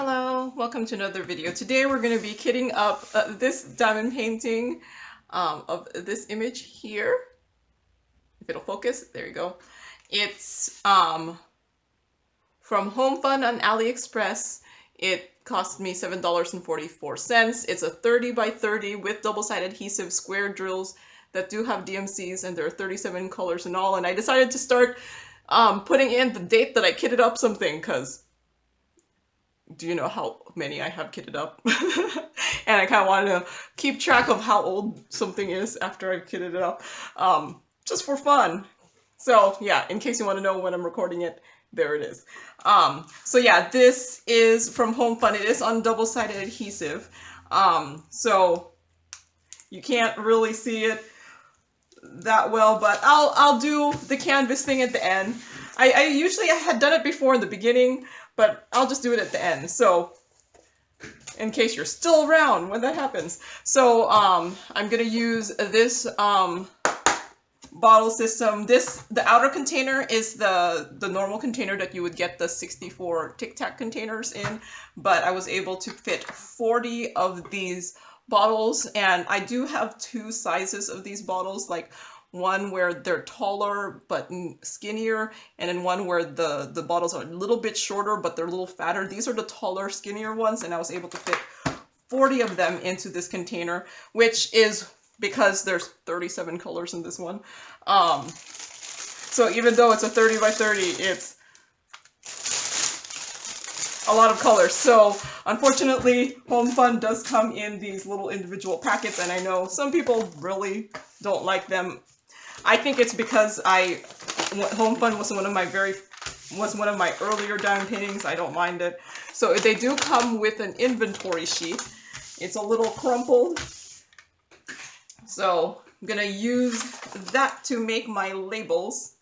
Hello, welcome to another video. Today we're going to be kitting up this diamond painting of this image here. If it'll focus, there you go. It's from Homfun on AliExpress. It cost me $7.44. It's a 30 by 30 with double-sided adhesive square drills that do have DMCs, and there are 37 colors in all. And I decided to start putting in the date that I kitted up something, because do you know how many I have kitted up? And I kind of wanted to keep track of how old something is after I've kitted it up, just for fun. So yeah, in case you want to know when I'm recording it, there it is. So yeah, this is from Homfun. It is on double-sided adhesive, so you can't really see it that well, but I'll do the canvas thing at the end. I usually had done it before in the beginning, but I'll just do it at the end, so in case you're still around when that happens. So I'm gonna use this bottle system. The outer container is the normal container that you would get the 64 Tic Tac containers in, but I was able to fit 40 of these bottles, and I do have two sizes of these bottles, like one where they're taller but skinnier, and then one where the bottles are a little bit shorter but they're a little fatter. These are the taller, skinnier ones, and I was able to fit 40 of them into this container, which is because there's 37 colors in this one. So even though it's a 30 by 30, it's a lot of colors. So unfortunately, Homfun does come in these little individual packets, and I know some people really don't like them. I think it's because Homfun was one of my earlier diamond paintings. I don't mind it. So they do come with an inventory sheet. It's a little crumpled. So I'm gonna use that to make my labels.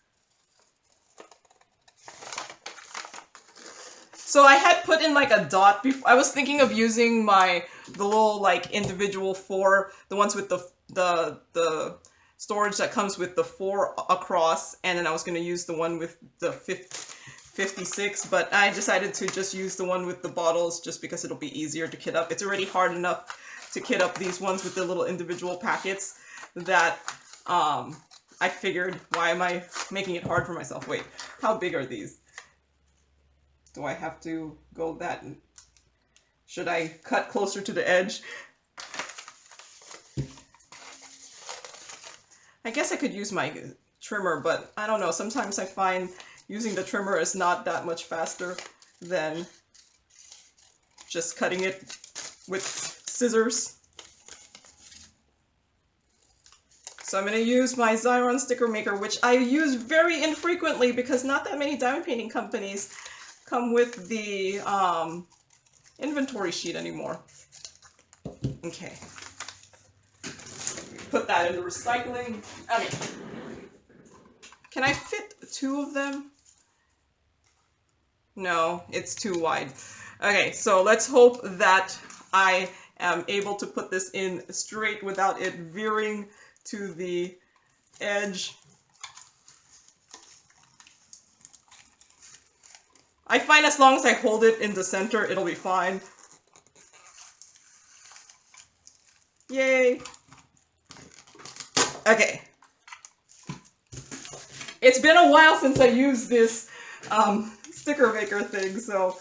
So I had put in like a dot before. I was thinking of using the little like individual the ones with the storage that comes with the 4 across, and then I was going to use the one with the 56, but I decided to just use the one with the bottles just because it'll be easier to kit up. It's already hard enough to kit up these ones with the little individual packets that I figured, why am I making it hard for myself? Wait, how big are these? Do I have to go that? Should I cut closer to the edge? I guess I could use my trimmer, but I don't know. Sometimes I find using the trimmer is not that much faster than just cutting it with scissors. So I'm going to use my Xyron sticker maker, which I use very infrequently because not that many diamond painting companies come with the inventory sheet anymore. Okay. Put that into recycling. Okay. Can I fit 2 of them? No, it's too wide. Okay, so let's hope that I am able to put this in straight without it veering to the edge. I find as long as I hold it in the center, it'll be fine. Yay! Okay. It's been a while since I used this sticker maker thing, so.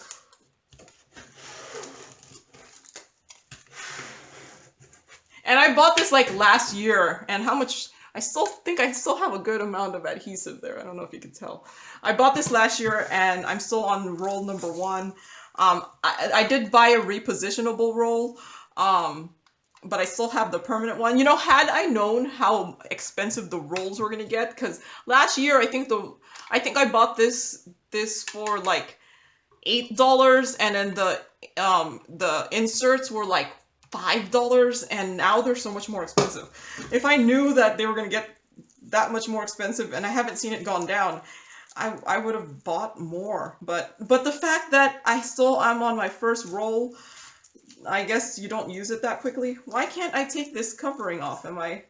And I bought this like last year, and how much, I still think I still have a good amount of adhesive there. I don't know if you can tell. I bought this last year, and I'm still on roll number 1. I did buy a repositionable roll, but I still have the permanent one. You know, had I known how expensive the rolls were gonna get, because last year I think I bought this for like $8, and then the inserts were like $5, and now they're so much more expensive. If I knew that they were gonna get that much more expensive, and I haven't seen it gone down, I would have bought more. But the fact that I still am on my first roll, I guess you don't use it that quickly. Why can't I take this covering off? Am I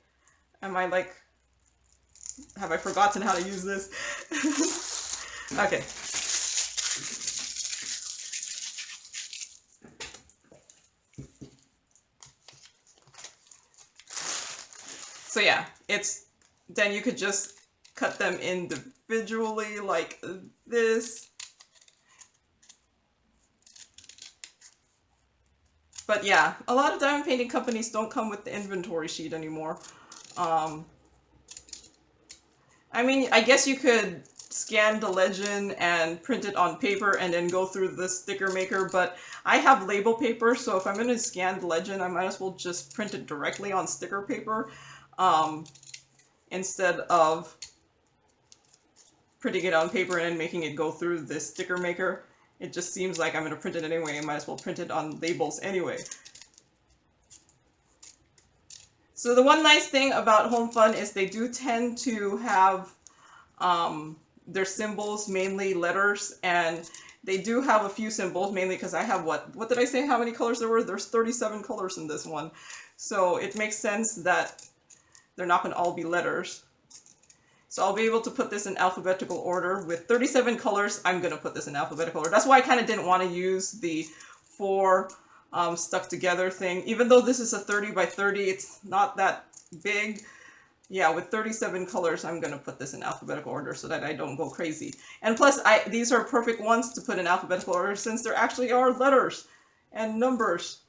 like, have I forgotten how to use this? Okay. So yeah, then you could just cut them individually like this. But yeah, a lot of diamond painting companies don't come with the inventory sheet anymore. I mean, I guess you could scan the legend and print it on paper and then go through the sticker maker, but I have label paper, so if I'm going to scan the legend, I might as well just print it directly on sticker paper instead of printing it on paper and making it go through the sticker maker. It just seems like I'm going to print it anyway. I might as well print it on labels anyway. So the one nice thing about Homfun is they do tend to have their symbols mainly letters, and they do have a few symbols mainly because I have what did I say how many colors there were? There's 37 colors in this one. So it makes sense that they're not going to all be letters. So I'll be able to put this in alphabetical order. With 37 colors, I'm going to put this in alphabetical order. That's why I kind of didn't want to use the 4 stuck together thing. Even though this is a 30 by 30, it's not that big. Yeah, with 37 colors, I'm going to put this in alphabetical order so that I don't go crazy. And plus, these are perfect ones to put in alphabetical order since there actually are letters and numbers.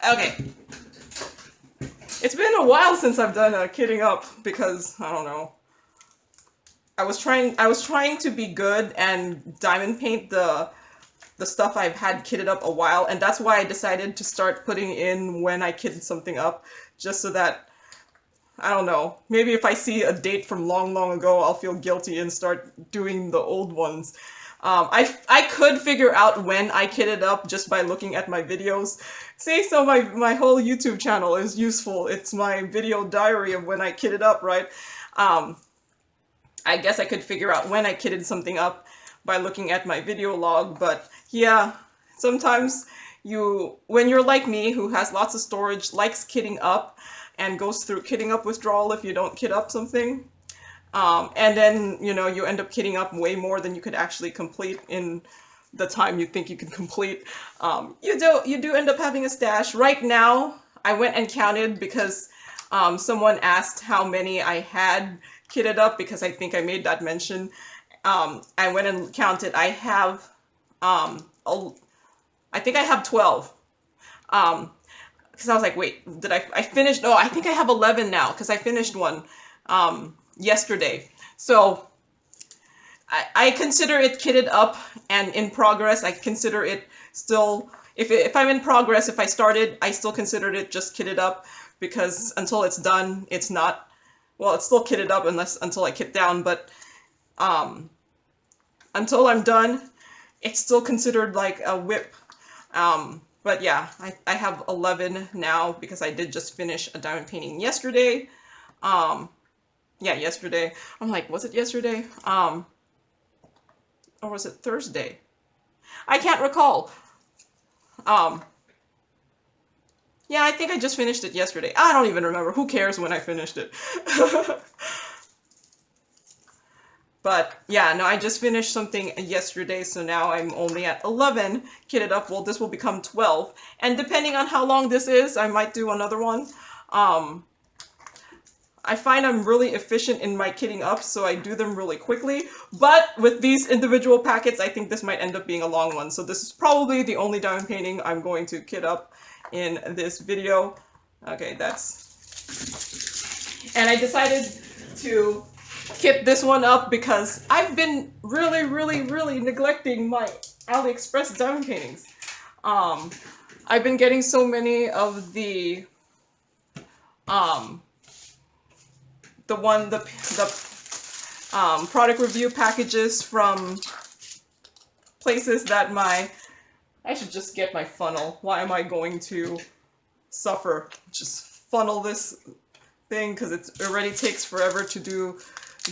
Okay. It's been a while since I've done a kitting up because, I don't know. I was trying to be good and diamond paint the stuff I've had kitted up a while, and that's why I decided to start putting in when I kitted something up, just so that, I don't know, maybe if I see a date from long ago, I'll feel guilty and start doing the old ones. I could figure out when I kitted up just by looking at my videos. See, so my whole YouTube channel is useful. It's my video diary of when I kitted up, right? I guess I could figure out when I kitted something up by looking at my video log, but yeah, sometimes when you're like me, who has lots of storage, likes kitting up, and goes through kitting up withdrawal if you don't kit up something, and then, you know, you end up kitting up way more than you could actually complete in the time you think you can complete, you do end up having a stash. Right now, I went and counted because someone asked how many I had kitted up, because I think I made that mention. I went and counted. I have, I think I have 12. Because I was like, wait, did I finished? No, I think I have 11 now, because I finished one yesterday. So I consider it kitted up and in progress. I consider it still, if I'm in progress, if I started, I still considered it just kitted up, because until it's done, it's not, well, it's still kitted up until I kit down, but until I'm done, it's still considered like a whip. But yeah, I have 11 now because I did just finish a diamond painting yesterday. Yeah, yesterday. I'm like, was it yesterday? Or was it Thursday? I can't recall. Yeah, I think I just finished it yesterday. I don't even remember. Who cares when I finished it? But yeah, no, I just finished something yesterday, so now I'm only at 11 kitted up. Well, this will become 12. And depending on how long this is, I might do another one. I find I'm really efficient in my kitting up, so I do them really quickly. But with these individual packets, I think this might end up being a long one. So this is probably the only diamond painting I'm going to kit up in this video. Okay, that's... And I decided to kit this one up because I've been really neglecting my AliExpress diamond paintings. I've been getting so many of the product review packages from places that I should just get my funnel. Why am I going to suffer? Just funnel this thing because it already takes forever to do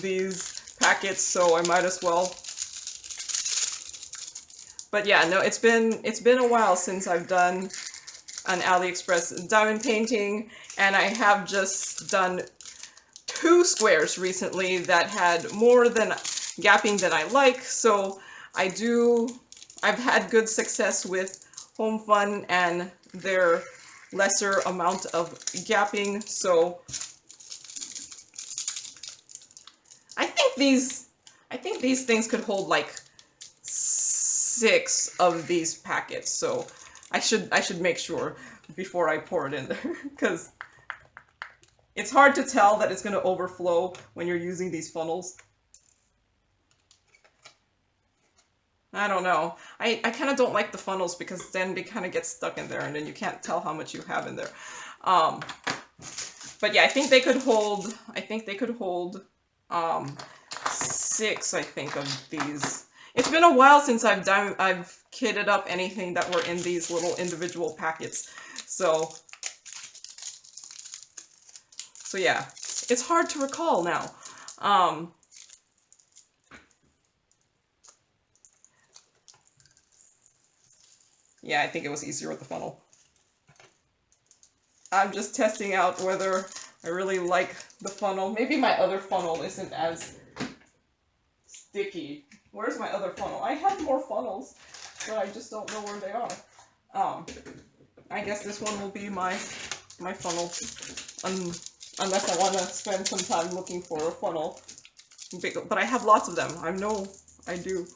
these packets, so I might as well. But yeah, no, it's been a while since I've done an AliExpress diamond painting, and I have just done 2 squares recently that had more than gapping than I like, so I've had good success with Homfun and their lesser amount of gapping. So I think these things could hold like 6 of these packets. So I should make sure before I pour it in there, because it's hard to tell that it's going to overflow when you're using these funnels. I don't know. I kind of don't like the funnels because then they kind of get stuck in there and then you can't tell how much you have in there. But yeah, I think they could hold 6, I think, of these. It's been a while since I've kitted up anything that were in these little individual packets. So yeah, it's hard to recall now. Yeah, I think it was easier with the funnel. I'm just testing out whether I really like the funnel. Maybe my other funnel isn't as sticky. Where's my other funnel? I have more funnels, but I just don't know where they are. I guess this one will be my funnel, unless I want to spend some time looking for a funnel. But I have lots of them. I know I do.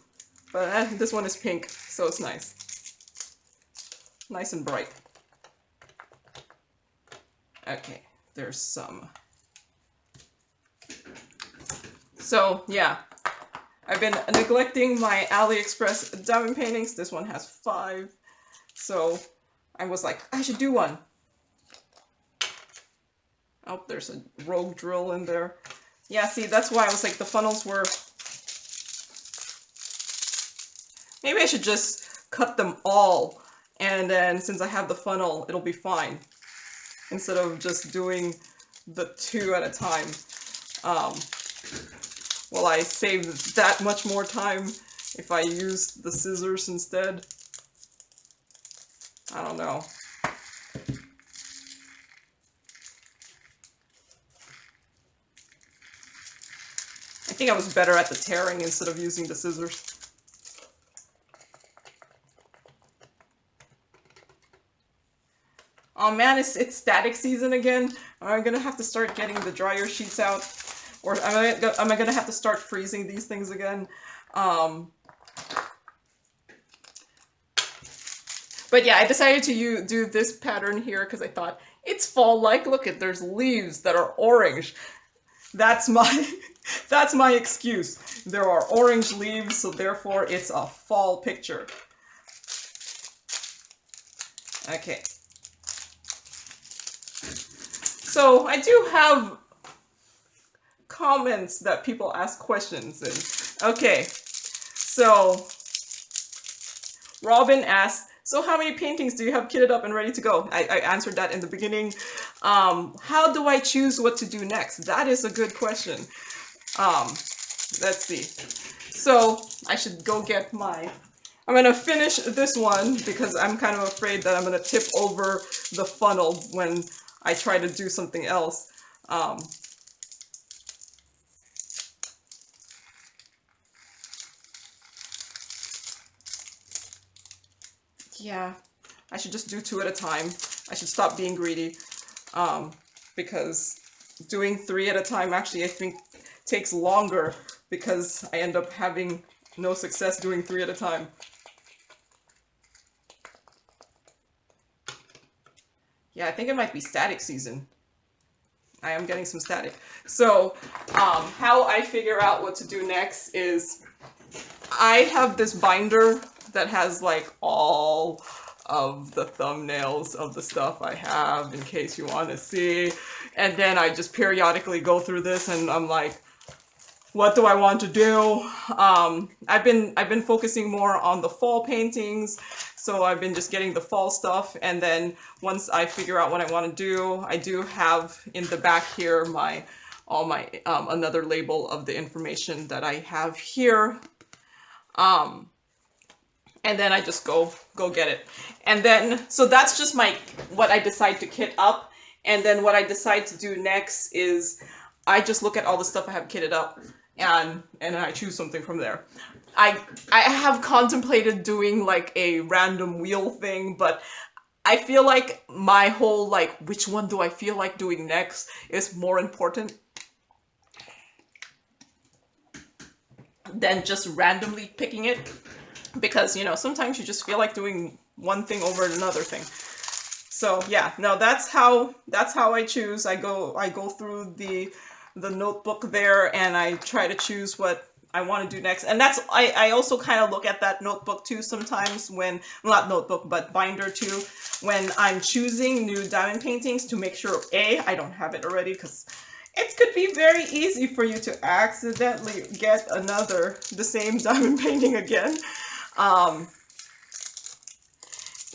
But this one is pink, so it's nice. Nice and bright. Okay, there's some. So, yeah. I've been neglecting my AliExpress diamond paintings. This one has 5. So, I was like, I should do one. Oh, there's a rogue drill in there. Yeah, see, that's why I was like, the funnels were... Maybe I should just cut them all. And then, since I have the funnel, it'll be fine. Instead of just doing the 2 at a time. Will I save that much more time if I use the scissors instead? I don't know. I think I was better at the tearing instead of using the scissors. Oh man, it's static season again. I'm gonna have to start getting the dryer sheets out. Or am I gonna have to start freezing these things again? But yeah, I decided to do this pattern here because I thought, it's fall-like. Look at, there's leaves that are orange. That's my, that's my excuse. There are orange leaves, so therefore it's a fall picture. Okay. So I do have comments that people ask questions in. Okay, so Robin asked, so how many paintings do you have kitted up and ready to go? I answered that in the beginning. How do I choose what to do next? That is a good question. Let's see. So I should go get my... I'm going to finish this one because I'm kind of afraid that I'm going to tip over the funnel when I try to do something else. Yeah, I should just do 2 at a time. I should stop being greedy, because doing 3 at a time actually I think takes longer because I end up having no success doing 3 at a time. Yeah, I think it might be static season. I am getting some static. So, how I figure out what to do next is I have this binder that has like all of the thumbnails of the stuff I have in case you want to see. And then I just periodically go through this and I'm like, what do I want to do? I've been focusing more on the fall paintings. So I've been just getting the fall stuff, and then once I figure out what I want to do, I do have in the back here another label of the information that I have here. And then I just go get it. And then, so that's just what I decide to kit up. And then what I decide to do next is I just look at all the stuff I have kitted up and I choose something from there. I have contemplated doing like a random wheel thing, but I feel like my whole, like, which one do I feel like doing next is more important than just randomly picking it. Because, you know, sometimes you just feel like doing one thing over another thing. So yeah, no, that's how I choose. I go through the notebook there, and I try to choose what I want to do next. And that's, I also kind of look at that notebook too sometimes when, well, not notebook, but binder too, when I'm choosing new diamond paintings, to make sure, A, I don't have it already, because it could be very easy for you to accidentally get the same diamond painting again.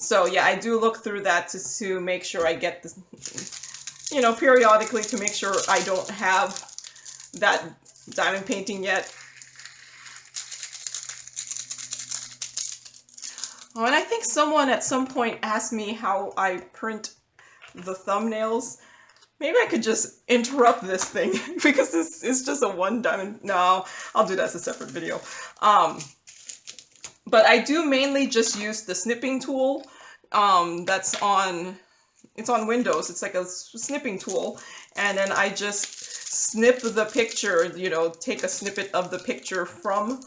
So yeah, I do look through that to make sure I get this, you know, periodically, to make sure I don't have that diamond painting yet. Oh, and I think someone at some point asked me how I print the thumbnails. Maybe I could just interrupt this thing because this is just a one diamond. No, I'll do that as a separate video. But I do mainly just use the snipping tool. It's on Windows. It's like a snipping tool, and then I just snip the picture, you know, take a snippet of the picture from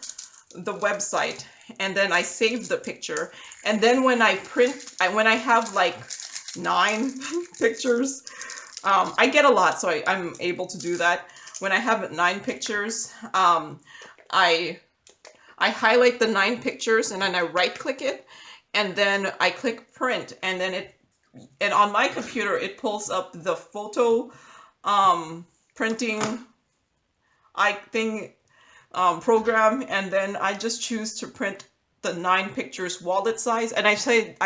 the website, and then I save the picture. And then when I print, when I have like 9 pictures, I get a lot, so I'm able to do that. When I have 9 pictures, I highlight the 9 pictures, and then I right click it, and then I click print, and then and on my computer it pulls up the photo printing program, and then I just choose to print the 9 pictures wallet size. And I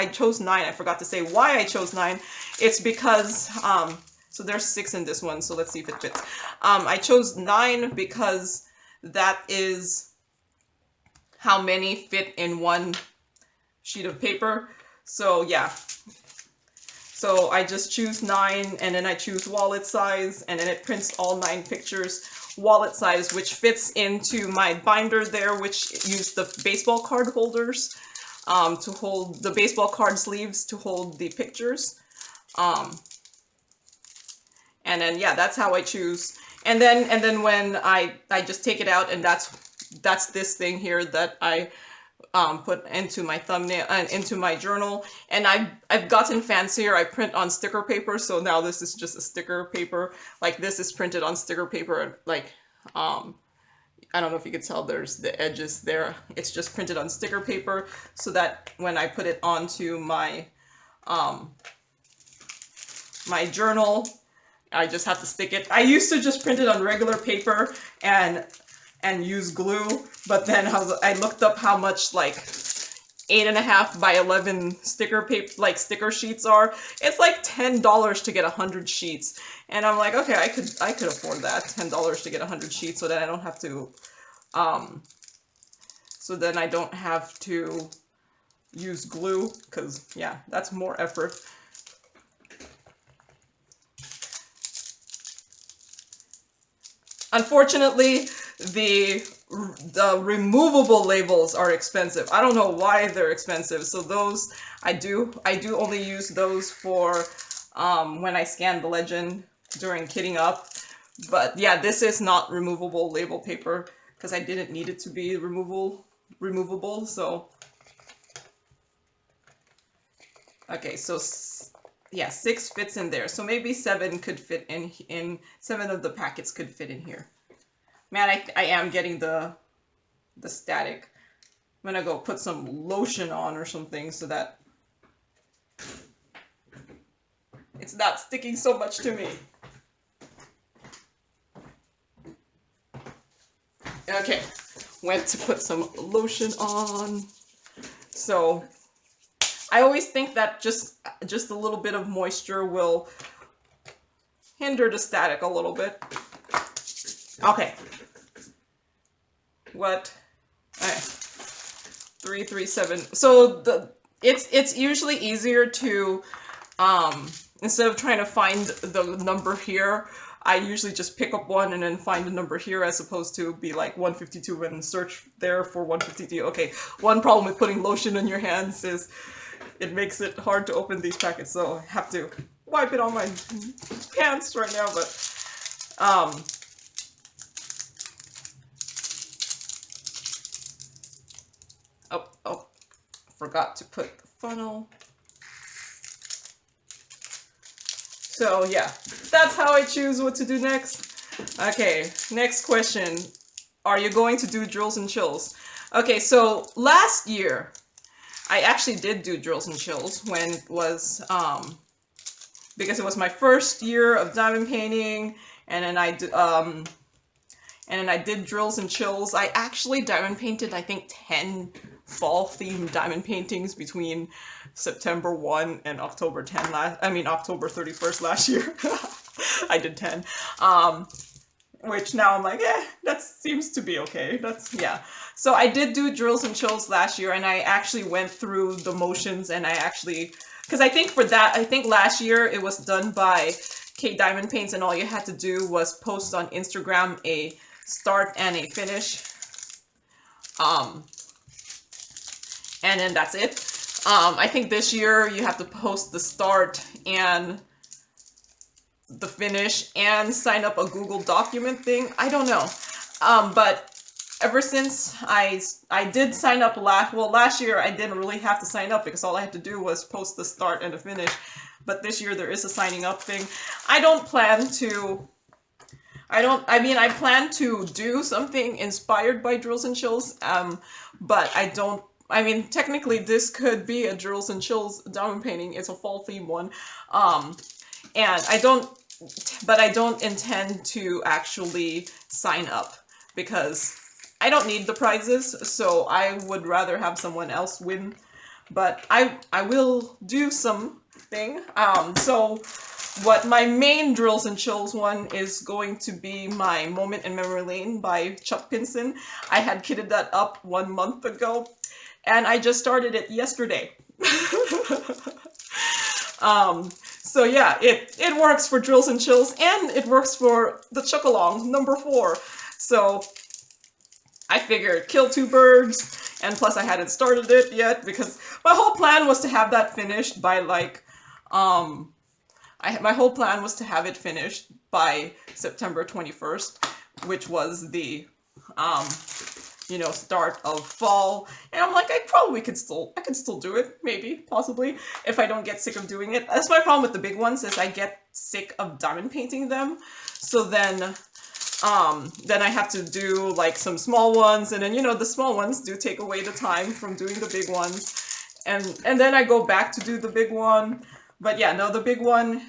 chose 9. I forgot to say why I chose 9. It's because so there's 6 in this one, so let's see if it fits. I chose 9 because that is how many fit in one sheet of paper. So yeah, so I just choose 9, and then I choose wallet size, and then it prints all 9 pictures wallet size, which fits into my binder there, which used the baseball card holders to hold the baseball card sleeves to hold the pictures. And then yeah, that's how I choose. And then when I just take it out, and that's this thing here that I put into my thumbnail and into my journal. And I've gotten fancier. I print on sticker paper, so now this is just a sticker paper. Like, this is printed on sticker paper. Like, I don't know if you could tell, there's the edges there. It's just printed on sticker paper, so that when I put it onto my my journal, I just have to stick it. I used to just print it on regular paper and use glue, but then I looked up how much like 8.5 by 11 sticker paper, like sticker sheets are. It's like $10 to get 100 sheets, and I'm like, okay, I could afford that, $10 to get 100 sheets, so that I don't have to, so then I don't have to use glue, because yeah, that's more effort. Unfortunately, the removable labels are expensive. I don't know why they're expensive. So those, I do only use those for when I scan the legend during kitting up. But yeah, this is not removable label paper because I didn't need it to be removable. So okay, so yeah, 6 fits in there. So maybe 7 could fit in 7 of the packets could fit in here. Man, I am getting the static. I'm gonna go put some lotion on or something so that it's not sticking so much to me. Okay, went to put some lotion on. So I always think that just a little bit of moisture will hinder the static a little bit. Okay. What? Okay. 337. So it's usually easier to instead of trying to find the number here, I usually just pick up one and then find the number here, as opposed to be like 152 and search there for 152. Okay. One problem with putting lotion on your hands is it makes it hard to open these packets, so I have to wipe it on my pants right now, but oh, forgot to put the funnel. So yeah, that's how I choose what to do next. Okay, next question. Are you going to do drills and chills? Okay, so last year, I actually did do drills and chills when it was, because it was my first year of diamond painting, and then I did drills and chills. I actually diamond painted, I think, 10 fall-themed diamond paintings between September 1 and October 31st last year. I did 10. Which now I'm like, that seems to be okay. Yeah. So I did do drills and chills last year, and I actually went through the motions, and because I think last year it was done by K Diamond Paints, and all you had to do was post on Instagram a start and a finish. And then that's it. I think this year you have to post the start and the finish and sign up a Google document thing. I don't know. But ever since I did sign up last year I didn't really have to sign up because all I had to do was post the start and the finish. But this year there is a signing up thing. I plan to do something inspired by drills and chills, but technically this could be a drills and chills diamond painting. It's a fall theme one. And I don't intend to actually sign up because I don't need the prizes, so I would rather have someone else win. But I will do something. So what my main drills and chills one is going to be my Moment in Memory Lane by Chuck Pinson. I had kitted that up 1 month ago, and I just started it yesterday. So yeah, it works for drills and chills, and it works for the Chuck-along, number 4. So I figured kill 2 birds, and plus I hadn't started it yet because my whole plan was to have that finished by my whole plan was to have it finished by September 21st, which was the start of fall. And I'm like, I could still do it, maybe, possibly, if I don't get sick of doing it. That's my problem with the big ones, is I get sick of diamond painting them. So then I have to do like some small ones, and then the small ones do take away the time from doing the big ones. And then I go back to do the big one. But yeah, no, the big one,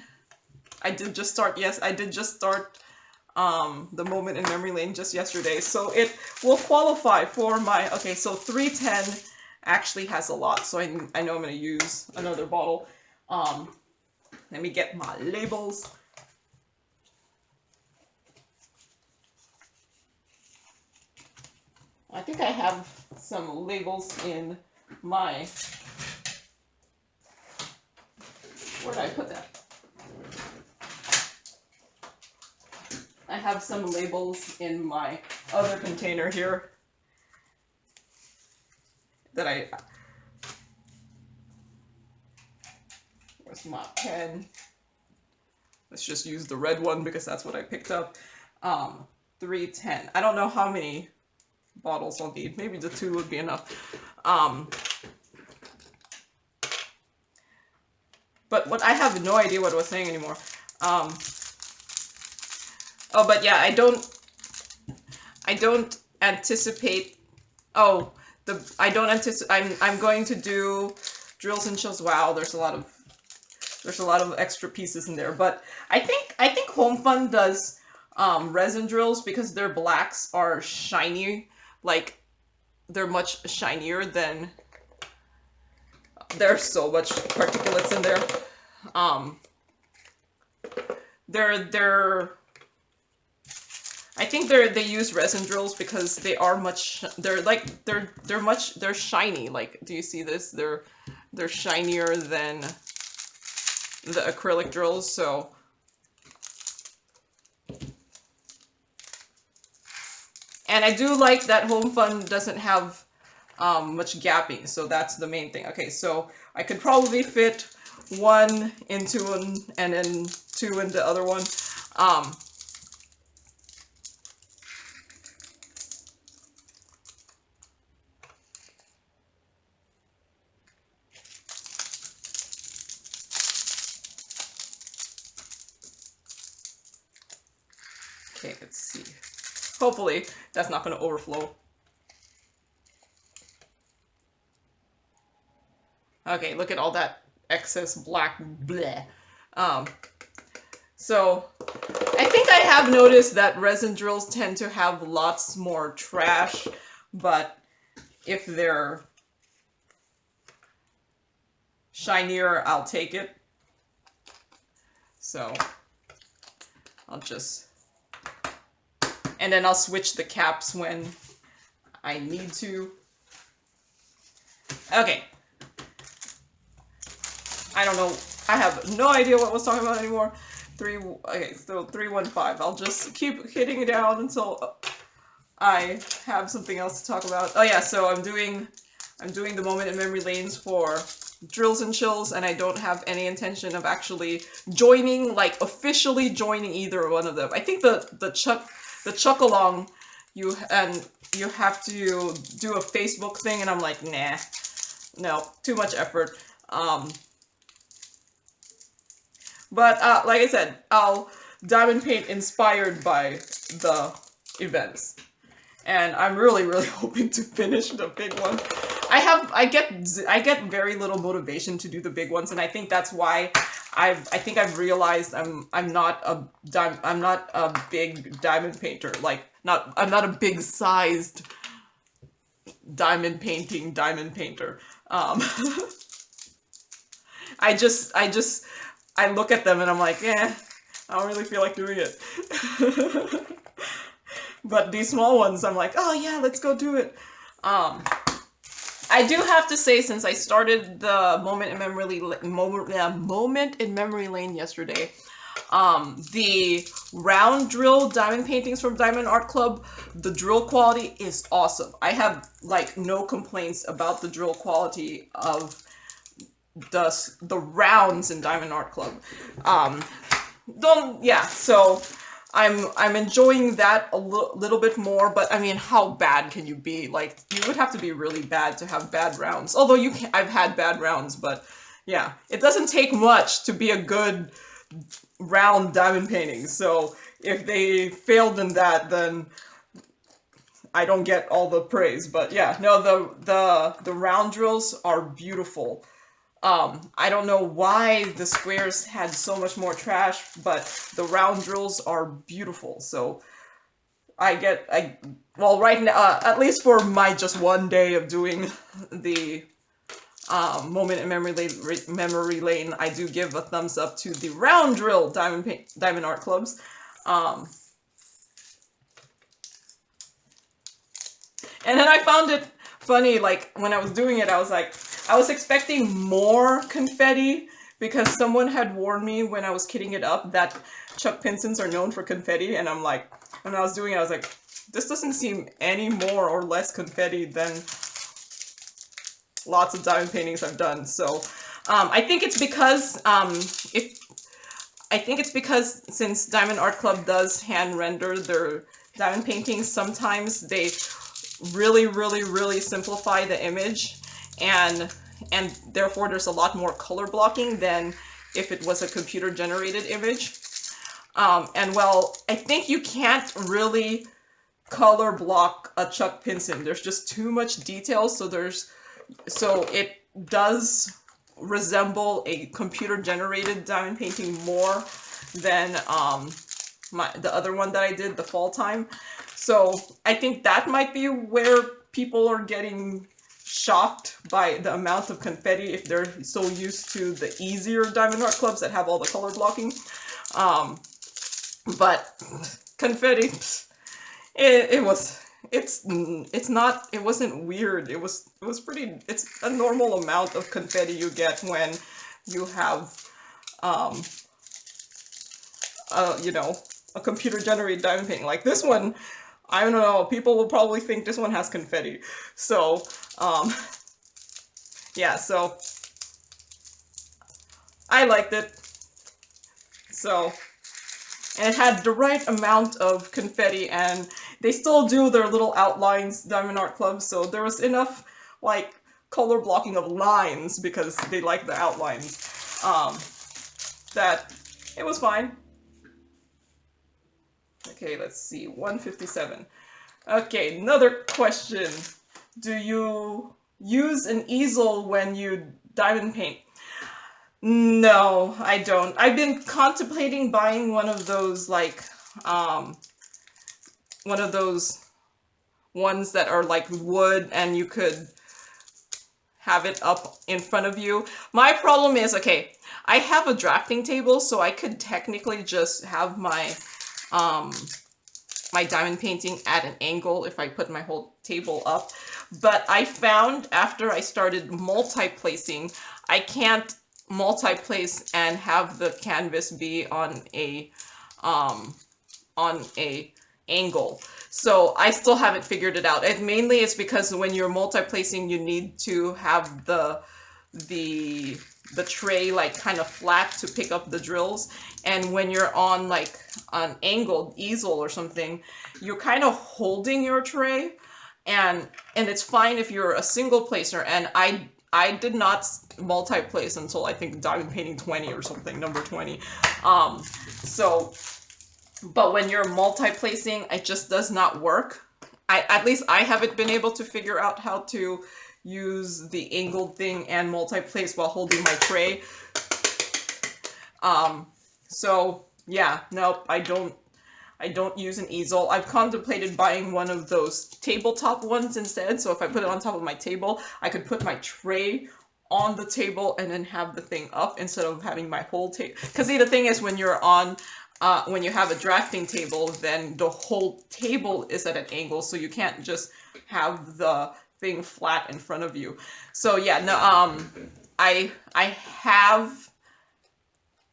I did just start the Moment in Memory Lane just yesterday, so it will qualify for my, okay, so 310 actually has a lot, so I know I'm going to use another bottle. Let me get my labels. I think I have some labels in my, where did I put that? I have some labels in my other container here that where's my pen? Let's just use the red one because that's what I picked up. 310. I don't know how many bottles I'll need. Maybe the 2 would be enough. But I have no idea what I was saying anymore. Oh, but yeah, I don't anticipate. I'm going to do drills and chills. Wow, there's a lot of extra pieces in there. But I think Homfun does resin drills because their blacks are shiny. Like, they're much shinier than. There's so much particulates in there. I think they use resin drills because they are they're shiny. Like, do you see this? They're shinier than the acrylic drills, so and I do like that Homefun doesn't have much gapping. So that's the main thing. Okay, so I could probably fit one into one and then two into the other one. Okay, let's see. Hopefully that's not going to overflow. Okay, look at all that excess black bleh. So I think I have noticed that resin drills tend to have lots more trash, but if they're shinier, I'll take it. So I'll just, and then I'll switch the caps when I need to. Okay. I don't know. I have no idea what I was talking about anymore. Okay, so 315. I'll just keep hitting it down until I have something else to talk about. Oh yeah, so I'm doing the moment and memory lanes for drills and chills, and I don't have any intention of actually joining, like officially joining either one of them. I think the chuck along, you have to do a Facebook thing, and I'm like, nah, no, too much effort. But like I said, I'll diamond paint inspired by the events, and I'm really hoping to finish the big one. I get very little motivation to do the big ones, and I think that's why I think I've realized I'm not a big diamond painter. Like I'm not a big sized diamond painter. I look at them and I'm like, I don't really feel like doing it. But these small ones, I'm like, oh yeah, let's go do it. I do have to say, since I started the moment in memory lane yesterday, the round drill diamond paintings from Diamond Art Club, the drill quality is awesome. I have like no complaints about the drill quality of the rounds in Diamond Art Club. So I'm enjoying that a little bit more, but I mean, how bad can you be? Like, you would have to be really bad to have bad rounds. Although I've had bad rounds, but yeah, it doesn't take much to be a good round diamond painting. So if they failed in that, then I don't get all the praise. But yeah, no, the round drills are beautiful. I don't know why the squares had so much more trash, but the round drills are beautiful. So well, right now, at least for my just one day of doing the moment in memory lane, I do give a thumbs up to the round drill Diamond Art Clubs. And then I found it funny, like, when I was doing it, I was expecting more confetti, because someone had warned me when I was kitting it up that Chuck Pinsons are known for confetti, and I'm like, when I was doing it, I was like, this doesn't seem any more or less confetti than lots of diamond paintings I've done. So I think it's because since Diamond Art Club does hand render their diamond paintings, sometimes they really simplify the image, and therefore there's a lot more color blocking than if it was a computer generated image. And well, I think you can't really color block a Chuck Pinson. There's just too much detail, so it does resemble a computer generated diamond painting more than the other one that I did, the fall time. So I think that might be where people are getting shocked by the amount of confetti if they're so used to the easier Diamond Art Clubs that have all the color blocking. But confetti, it wasn't weird. It was pretty, it's a normal amount of confetti you get when you have, you know, a computer generated diamond painting. Like this one, I don't know, people will probably think this one has confetti. So, yeah, so I liked it. So, and it had the right amount of confetti, and they still do their little outlines, Diamond Art Club, so there was enough, like, color blocking of lines, because they like the outlines, that it was fine. Okay, let's see, 157. Okay, another question. Do you use an easel when you diamond paint? No, I don't. I've been contemplating buying one of those, like, one of those ones that are like wood and you could have it up in front of you. My problem is, okay, I have a drafting table, so I could technically just have my my diamond painting at an angle if I put my whole table up. But I found after I started multi-placing, I can't multi-place and have the canvas be on a angle. So I still haven't figured it out. And mainly it's because when you're multi-placing, you need to have the tray like kind of flat to pick up the drills. And when you're on like an angled easel or something, you're kind of holding your tray, and it's fine if you're a single placer. And I did not multi-place until I think diamond painting 20 or something, number 20. So, but when you're multi-placing, it just does not work. At least I haven't been able to figure out how to use the angled thing and multi-place while holding my tray. So yeah, nope, I don't use an easel. I've contemplated buying one of those tabletop ones instead. So if I put it on top of my table, I could put my tray on the table and then have the thing up instead of having my whole table. Because see, the thing is, when you're on, when you have a drafting table, then the whole table is at an angle, so you can't just have the thing flat in front of you. So yeah, no, I have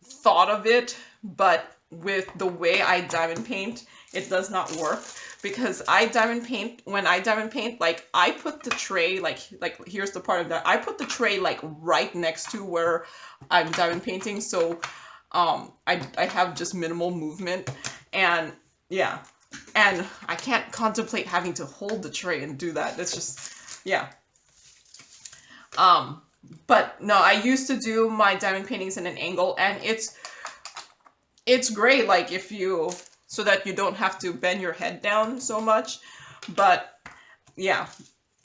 thought of it, but with the way I diamond paint, it does not work, because when I diamond paint, like I put the tray, like here's the part of that, I put the tray like right next to where I'm diamond painting, so I have just minimal movement, and yeah, and I can't contemplate having to hold the tray and do that. It's just, yeah. But no, I used to do my diamond paintings in an angle, and it's great, like if you, so that you don't have to bend your head down so much. But yeah,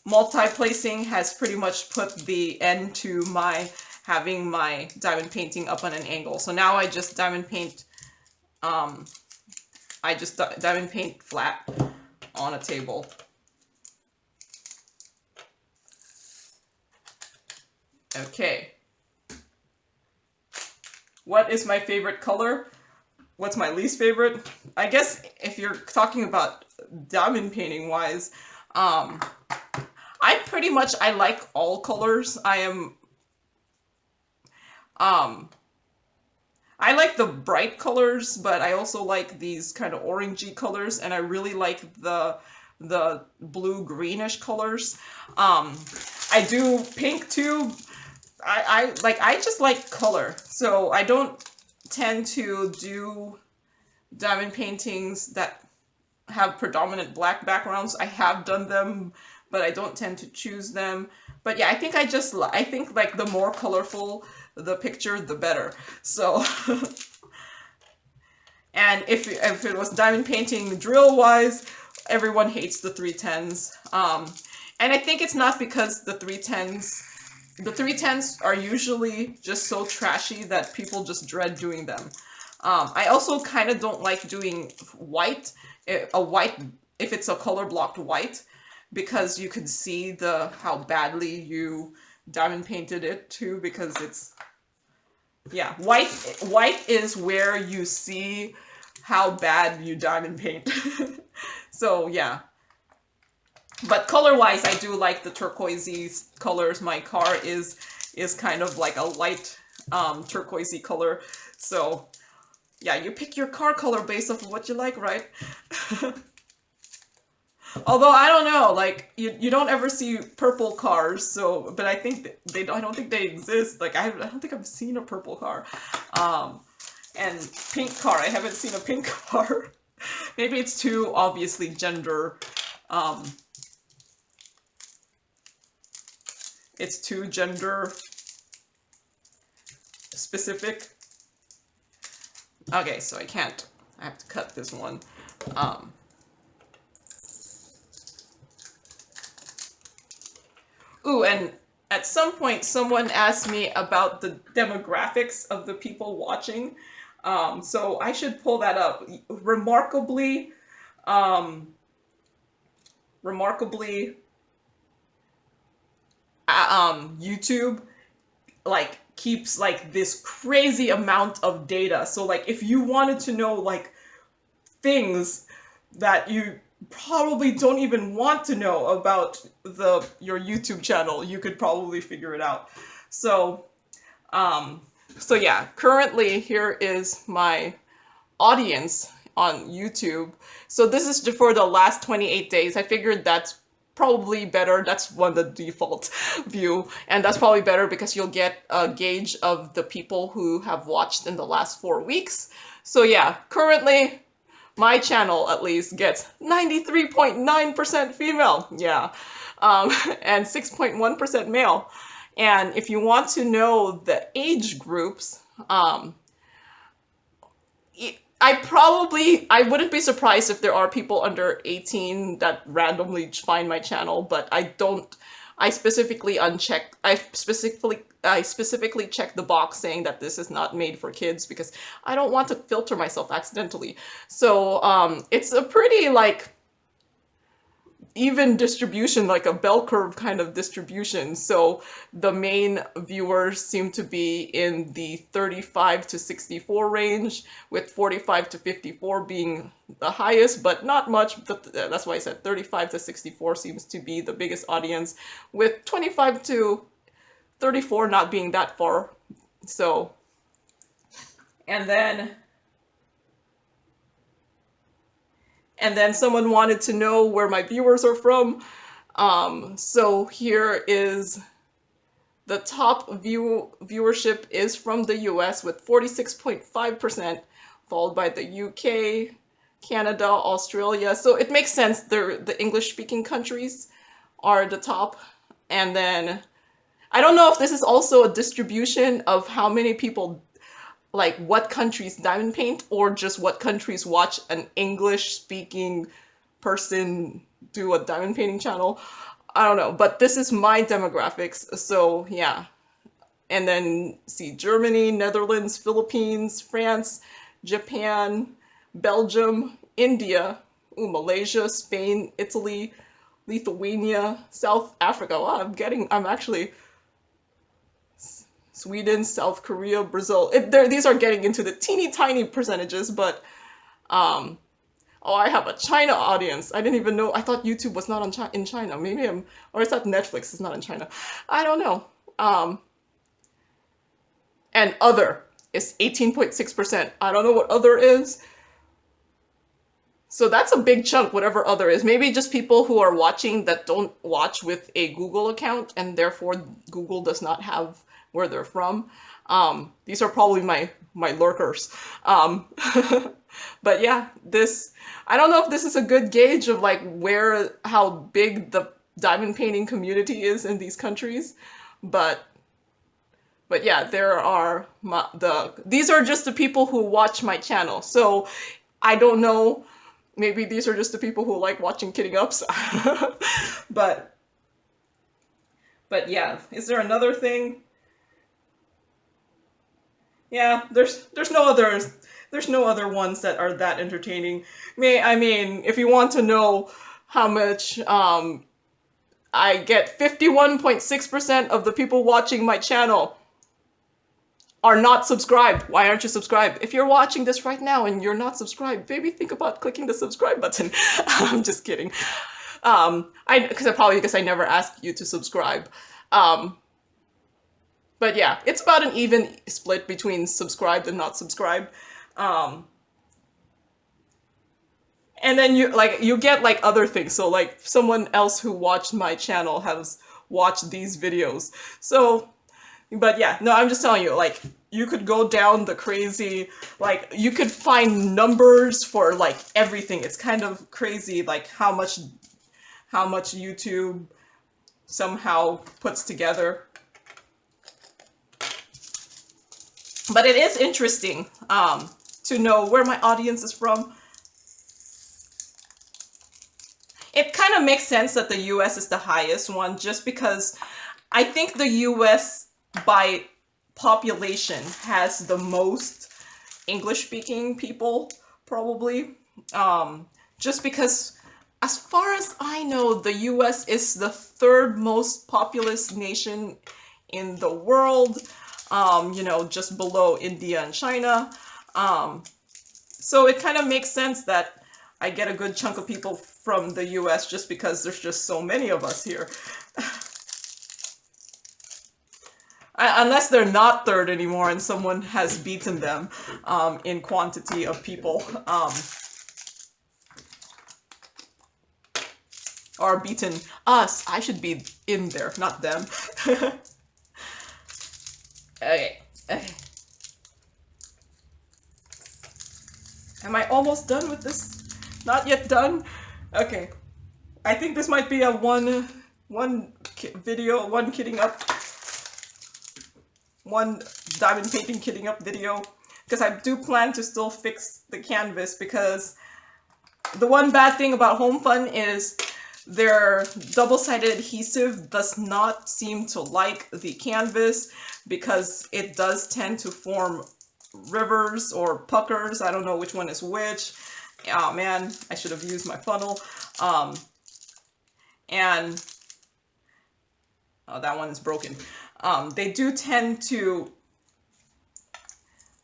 multi-placing has pretty much put the end to my having my diamond painting up on an angle. So now I just diamond paint, diamond paint flat on a table. Okay. What is my favorite color? What's my least favorite? I guess if you're talking about diamond painting wise, I like all colors. I like the bright colors, but I also like these kind of orangey colors, and I really like the blue greenish colors. I do pink too. I just like color, so I don't tend to do diamond paintings that have predominant black backgrounds. I have done them, but I don't tend to choose them. But yeah, I think like the more colorful the picture, the better. So, and if it was diamond painting drill wise, everyone hates the 310s. And I think it's not because the 310s are usually just so trashy that people just dread doing them. I also kind of don't like doing white, if it's a color blocked white, because you could see how badly you diamond painted it too, because it's, yeah, white is where you see how bad you diamond paint. So yeah. But color-wise, I do like the turquoisey colors. My car is kind of like a light turquoisey color. So yeah, you pick your car color based off of what you like, right? Although I don't know, like you don't ever see purple cars, so but I think they don't, I don't think they exist. Like I don't think I've seen a purple car. And pink car, I haven't seen a pink car. Maybe it's too obviously gender it's too gender specific. Okay, so I have to cut this one. Ooh, and at some point someone asked me about the demographics of the people watching. So I should pull that up. Remarkably, YouTube like keeps like this crazy amount of data. So like if you wanted to know like things that you probably don't even want to know about your YouTube channel, you could probably figure it out. So so yeah, currently here is my audience on YouTube. So this is for the last 28 days. I figured that's probably better. That's the default view. And that's probably better because you'll get a gauge of the people who have watched in the last 4 weeks. So yeah, currently my channel at least gets 93.9% female. Yeah. And 6.1% male. And if you want to know the age groups, I wouldn't be surprised if there are people under 18 that randomly find my channel, but I specifically check the box saying that this is not made for kids because I don't want to filter myself accidentally. So, it's a pretty, like, even distribution, like a bell curve kind of distribution. So the main viewers seem to be in the 35 to 64 range, with 45 to 54 being the highest, but not much. That's why I said 35 to 64 seems to be the biggest audience, with 25 to 34 not being that far. So, and then someone wanted to know where my viewers are from. So here is the top viewership is from the US with 46.5%, followed by the UK, Canada, Australia. So it makes sense. The English-speaking countries are the top. And then I don't know if this is also a distribution of how many people, like what countries diamond paint, or just what countries watch an English-speaking person do a diamond painting channel. I don't know, but this is my demographics, so yeah. And then see Germany, Netherlands, Philippines, France, Japan, Belgium, India, Malaysia, Spain, Italy, Lithuania, South Africa. Wow, I'm actually Sweden, South Korea, Brazil. These are getting into the teeny tiny percentages, but oh, I have a China audience. I didn't even know. I thought YouTube was not in China. Maybe or is that Netflix is not in China? I don't know. And other is 18.6%. I don't know what other is. So that's a big chunk, whatever other is. Maybe just people who are watching that don't watch with a Google account, and therefore Google does not have where they're from. These are probably my lurkers. But yeah, I don't know if this is a good gauge of like how big the diamond painting community is in these countries, but yeah, there are these are just the people who watch my channel. So I don't know, maybe these are just the people who like watching kidding ups. but yeah, is there another thing? Yeah, there's no other ones that are that entertaining. I mean, if you want to know how much, I get 51.6% of the people watching my channel are not subscribed. Why aren't you subscribed? If you're watching this right now and you're not subscribed, maybe think about clicking the subscribe button. I'm just kidding. Because I never asked you to subscribe. But yeah, it's about an even split between subscribed and not subscribed. And then you get like other things. So like someone else who watched my channel has watched these videos. So, but yeah, no, I'm just telling you, like, you could go down the crazy, like, you could find numbers for like everything. It's kind of crazy, like how much YouTube somehow puts together. But it is interesting to know where my audience is from. It kind of makes sense that the US is the highest one, just because I think the US by population has the most English-speaking people, probably. Just because, as far as I know, the US is the third most populous nation in the world, you know, just below India and China. So it kind of makes sense that I get a good chunk of people from the US just because there's just so many of us here. Unless they're not third anymore and someone has beaten them in quantity of people. Or beaten us. I should be in there, not them. Okay. Am I almost done with this? Not yet done? Okay. I think this might be a one video, one kitting up, one diamond painting kitting up video, because I do plan to still fix the canvas, because the one bad thing about Homfun is their double-sided adhesive does not seem to like the canvas, because it does tend to form rivers or puckers. I don't know which one is which. Oh man, I should have used my funnel. And oh, that one is broken. They do tend to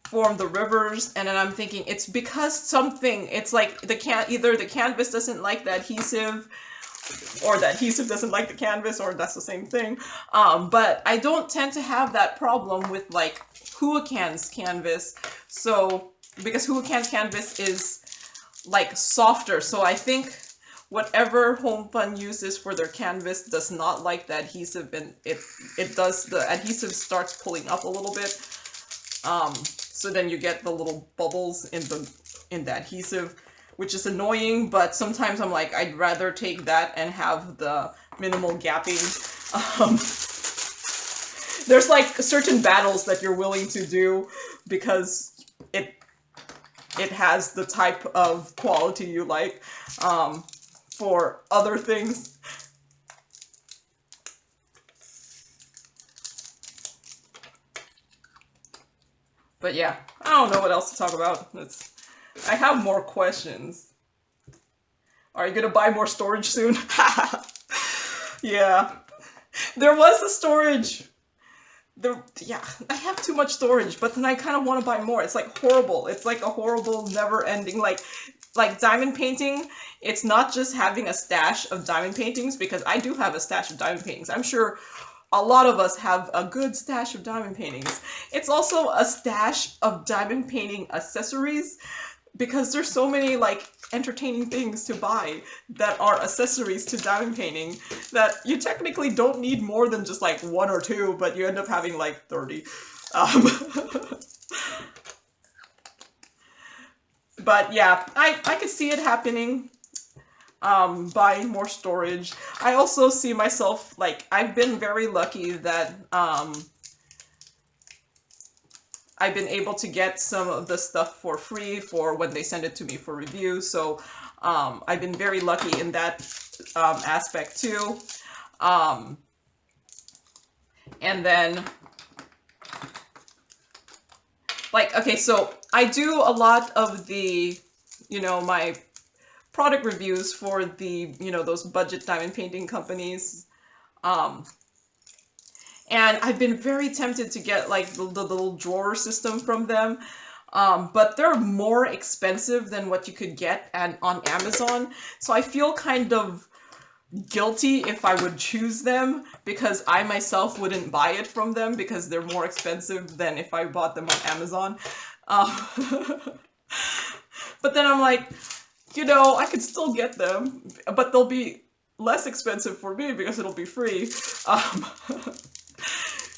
form the rivers, and then I'm thinking it's because something, it's like either the canvas doesn't like the adhesive, or the adhesive doesn't like the canvas, or that's the same thing. But I don't tend to have that problem with like Huacan's canvas. So, because Huacan's canvas is like softer, so I think whatever Homefun uses for their canvas does not like the adhesive, and it does, the adhesive starts pulling up a little bit. So then you get the little bubbles in the adhesive, which is annoying, but sometimes I'm like, I'd rather take that and have the minimal gapping. There's like certain battles that you're willing to do because it has the type of quality you like. For other things. But yeah, I don't know what else to talk about. I have more questions. Are you gonna buy more storage soon? Yeah. There was a storage. Yeah, I have too much storage, but then I kind of want to buy more. It's like horrible. It's like a horrible, never-ending, like diamond painting. It's not just having a stash of diamond paintings, because I do have a stash of diamond paintings. I'm sure a lot of us have a good stash of diamond paintings. It's also a stash of diamond painting accessories, because there's so many like entertaining things to buy that are accessories to diamond painting that you technically don't need more than just like one or two, but you end up having like 30. But yeah, I could see it happening, buying more storage. I also see myself, like, I've been very lucky that I've been able to get some of the stuff for free for when they send it to me for review. So I've been very lucky in that aspect too. And then, like, okay, so I do a lot of the, you know, my product reviews for the, you know, those budget diamond painting companies. And I've been very tempted to get like the little drawer system from them. But they're more expensive than what you could get on Amazon. So I feel kind of guilty if I would choose them, because I myself wouldn't buy it from them because they're more expensive than if I bought them on Amazon. But then I'm like, you know, I could still get them, but they'll be less expensive for me because it'll be free.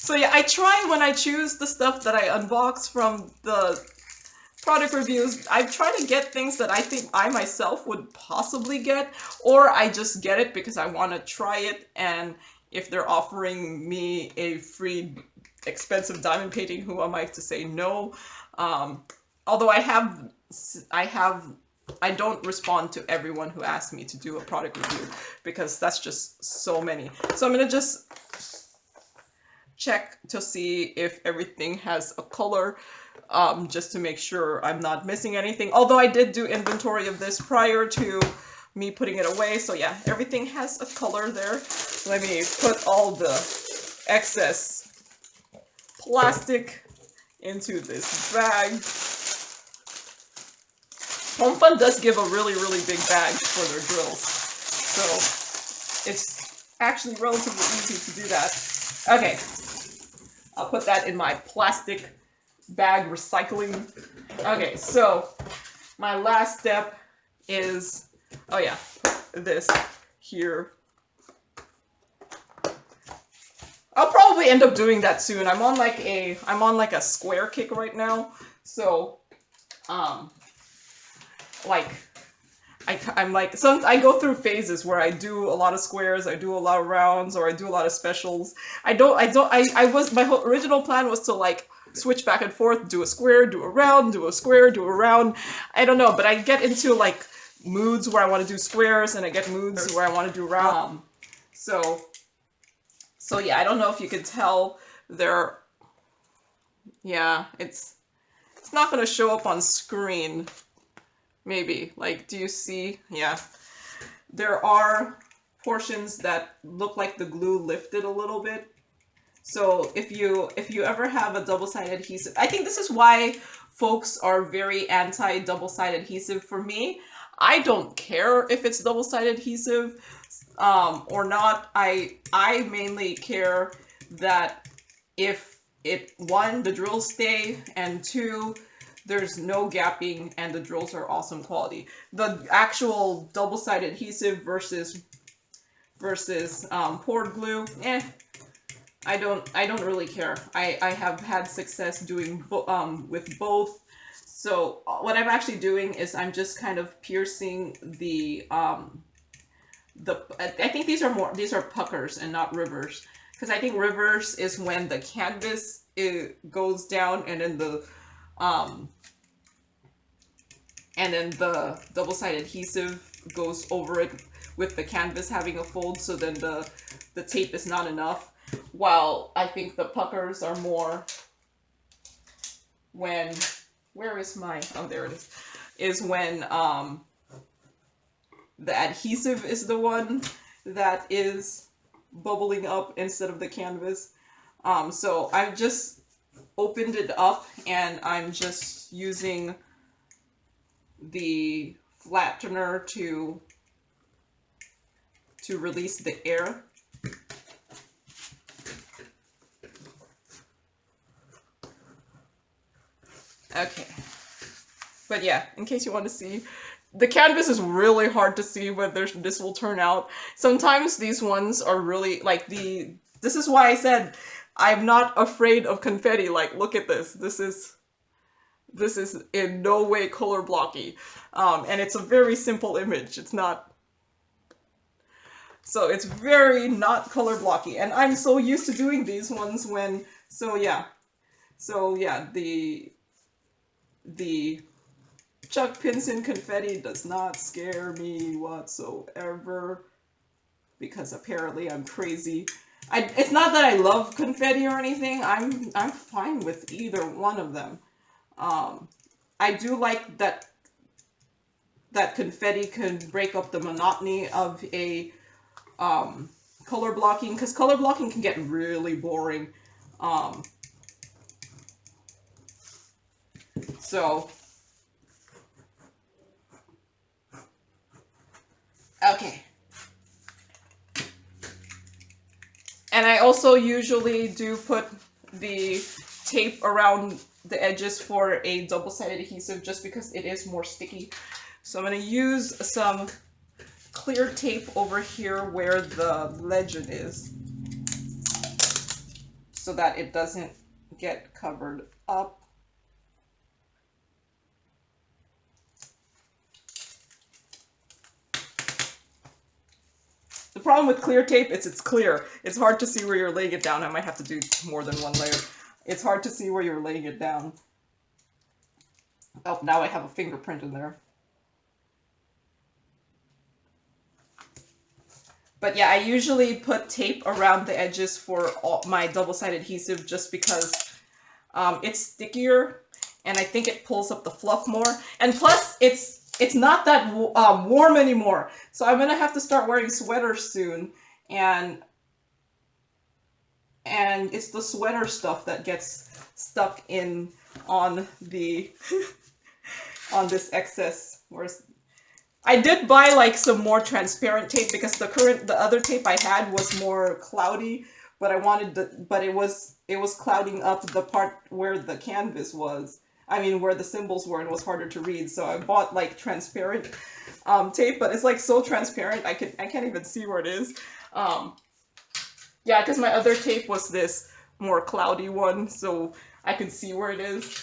So yeah, I try when I choose the stuff that I unbox from the product reviews, I try to get things that I think I myself would possibly get, or I just get it because I want to try it, and if they're offering me a free expensive diamond painting, who am I to say no? Although I don't respond to everyone who asks me to do a product review because that's just so many. So I'm gonna just check to see if everything has a color, just to make sure I'm not missing anything. Although I did do inventory of this prior to me putting it away, so yeah, everything has a color there. Let me put all the excess plastic into this bag. Homfun does give a really, really big bag for their drills, so it's actually relatively easy to do that. Okay, I'll put that in my plastic bag recycling. Okay, so my last step is, oh yeah, put this here. I'll probably end up doing that soon. I'm on like a square kick right now, so I go through phases where I do a lot of squares, I do a lot of rounds, or I do a lot of specials. My original plan was to like switch back and forth, do a square, do a round, do a square, do a round. I don't know, but I get into like moods where I want to do squares, and I get moods where I want to do round. So yeah, I don't know if you can tell there. Yeah, it's not gonna show up on screen. Maybe, like, do you see? Yeah. There are portions that look like the glue lifted a little bit. So if you ever have a double-sided adhesive, I think this is why folks are very anti double-sided adhesive. For me, I don't care if it's double-sided adhesive or not. I mainly care that if one, the drills stay, and two, there's no gapping and the drills are awesome quality. The actual double-sided adhesive versus poured glue, I don't really care. I have had success doing with both. So what I'm actually doing is I'm just kind of piercing the I think these are puckers and not rivers, because I think rivers is when the canvas goes down and then the double-sided adhesive goes over it with the canvas having a fold, so then the tape is not enough. While I think the puckers are more when, where is my, oh there it is when the adhesive is the one that is bubbling up instead of the canvas. So I've just opened it up and I'm just using the flattener to release the air. Okay, but yeah, in case you want to see, the canvas is really hard to see whether this will turn out. Sometimes these ones are really, like this is why I said I'm not afraid of confetti. Like, look at this. This is in no way color blocky. And it's a very simple image. It's not, so it's very not color blocky. And I'm so used to doing these ones when, so yeah, the Chuck Pinson confetti does not scare me whatsoever, because apparently I'm crazy. It's not that I love confetti or anything. I'm fine with either one of them. I do like that confetti can break up the monotony of a color blocking, because color blocking can get really boring. So okay. And I also usually do put the tape around the edges for a double-sided adhesive, just because it is more sticky. So I'm going to use some clear tape over here where the legend is, so that it doesn't get covered up. The problem with clear tape is it's clear. It's hard to see where you're laying it down. I might have to do more than one layer. It's hard to see where you're laying it down. Oh, now I have a fingerprint in there. But yeah, I usually put tape around the edges for all my double-sided adhesive just because it's stickier and I think it pulls up the fluff more. And plus, it's not that warm anymore. So I'm gonna have to start wearing sweaters soon, and it's the sweater stuff that gets stuck in on the on this excess. Whereas I did buy like some more transparent tape because the other tape I had was more cloudy, but I wanted but it was clouding up the part where the canvas was. I mean, where the symbols were, and it was harder to read. So I bought like transparent tape, but it's like so transparent I can't even see where it is. Yeah, because my other tape was this more cloudy one, so I can see where it is.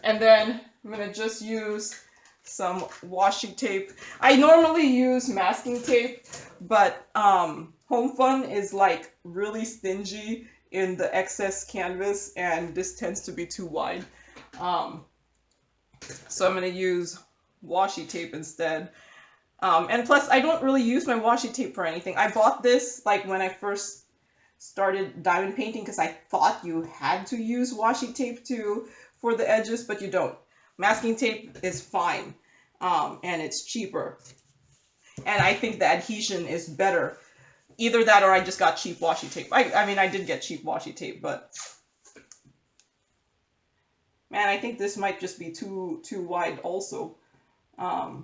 And then I'm gonna just use some washi tape. I normally use masking tape, but Homfun is like really stingy in the excess canvas, and this tends to be too wide. So I'm gonna use washi tape instead. And plus, I don't really use my washi tape for anything. I bought this like when I first started diamond painting because I thought you had to use washi tape for the edges, but you don't. Masking tape is fine, and it's cheaper. And I think the adhesion is better. Either that or I just got cheap washi tape. I mean, I did get cheap washi tape, but man, I think this might just be too wide also. I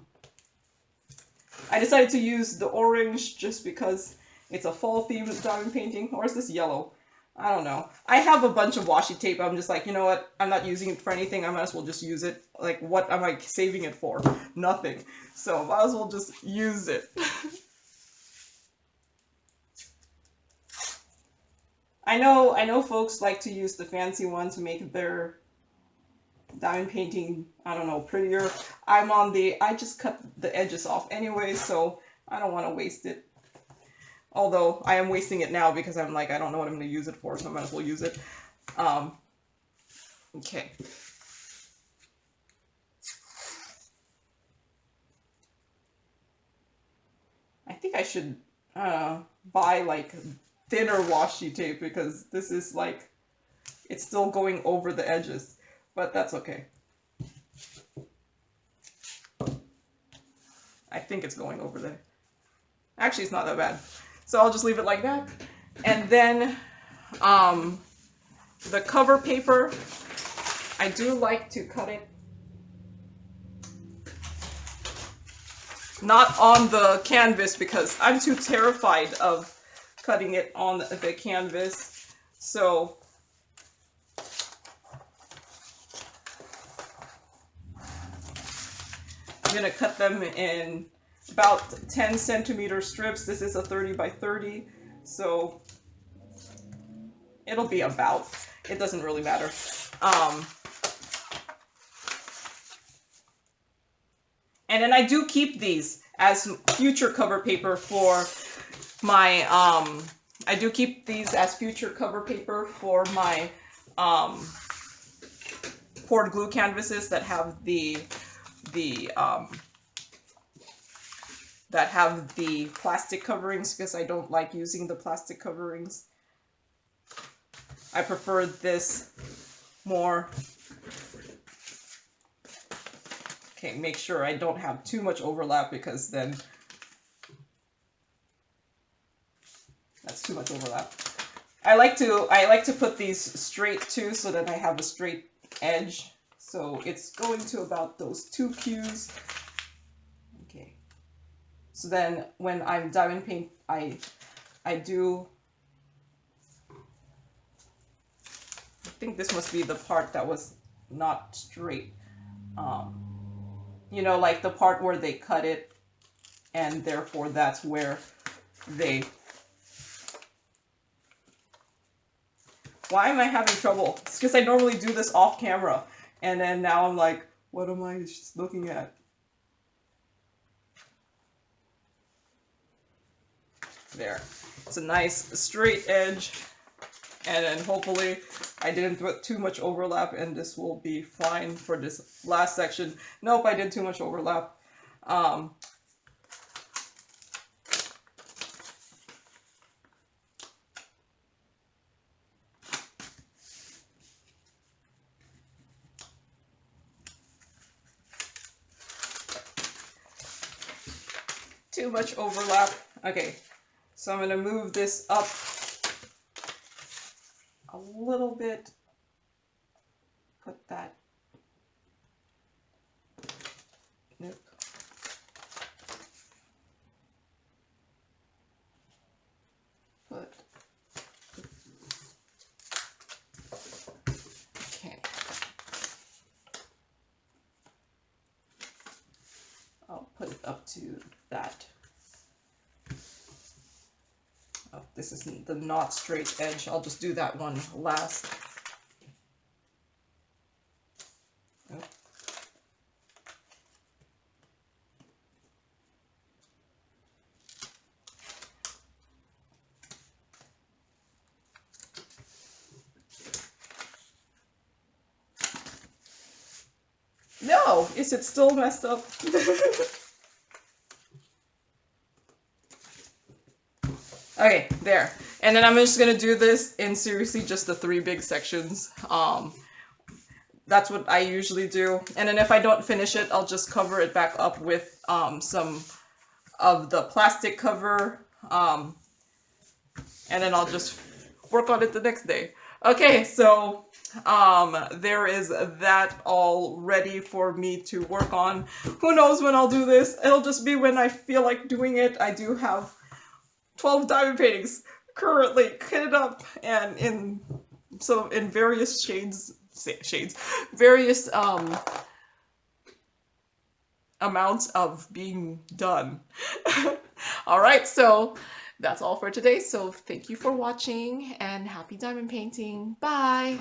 decided to use the orange just because it's a fall themed diamond painting. Or is this yellow? I don't know. I have a bunch of washi tape. I'm just like, you know what? I'm not using it for anything. I might as well just use it. Like, what am I saving it for? Nothing. So, might as well just use it. I know folks like to use the fancy one to make their diamond painting, I don't know, prettier. I just cut the edges off anyway, so I don't want to waste it. Although I am wasting it now because I'm like, I don't know what I'm going to use it for, so I might as well use it. Okay. I think I should buy like thinner washi tape because this is like, it's still going over the edges, but that's okay. I think it's going over there. Actually, it's not that bad. So I'll just leave it like that. And then the cover paper, I do like to cut it not on the canvas because I'm too terrified of cutting it on the canvas. So I'm gonna cut them in about 10 centimeter strips. This is a 30 by 30, so it'll be about, it doesn't really matter. And then I do keep these as future cover paper for my, I do keep these as future cover paper for my poured glue canvases that have the plastic coverings because I don't like using the plastic coverings. I prefer this more. Okay, make sure I don't have too much overlap because then that's too much overlap. I like to put these straight too so that I have a straight edge. So it's going to about those 2 Qs. Okay. So then when I'm diamond paint, I think this must be the part that was not straight. you know, like the part where they cut it, and therefore that's where they... Why am I having trouble? It's because I normally do this off camera, and then now I'm like, what am I just looking at? There. It's a nice straight edge, and then hopefully I didn't put too much overlap, and this will be fine for this last section. Nope, I did too much overlap. Too much overlap. Okay, so I'm going to move this up a little bit. Put that. Nope. Put. Okay. I'll put it up to that. Oh, this isn't the not straight edge. I'll just do that one last. Oh. No! Is it still messed up? Okay, there. And then I'm just gonna do this in seriously just the 3 big sections. That's what I usually do. And then if I don't finish it, I'll just cover it back up with some of the plastic cover. And then I'll just work on it the next day. Okay, so there is that all ready for me to work on. Who knows when I'll do this? It'll just be when I feel like doing it. I do have 12 diamond paintings currently kitted up and in various various amounts of being done. Alright, so that's all for today. So thank you for watching and happy diamond painting. Bye!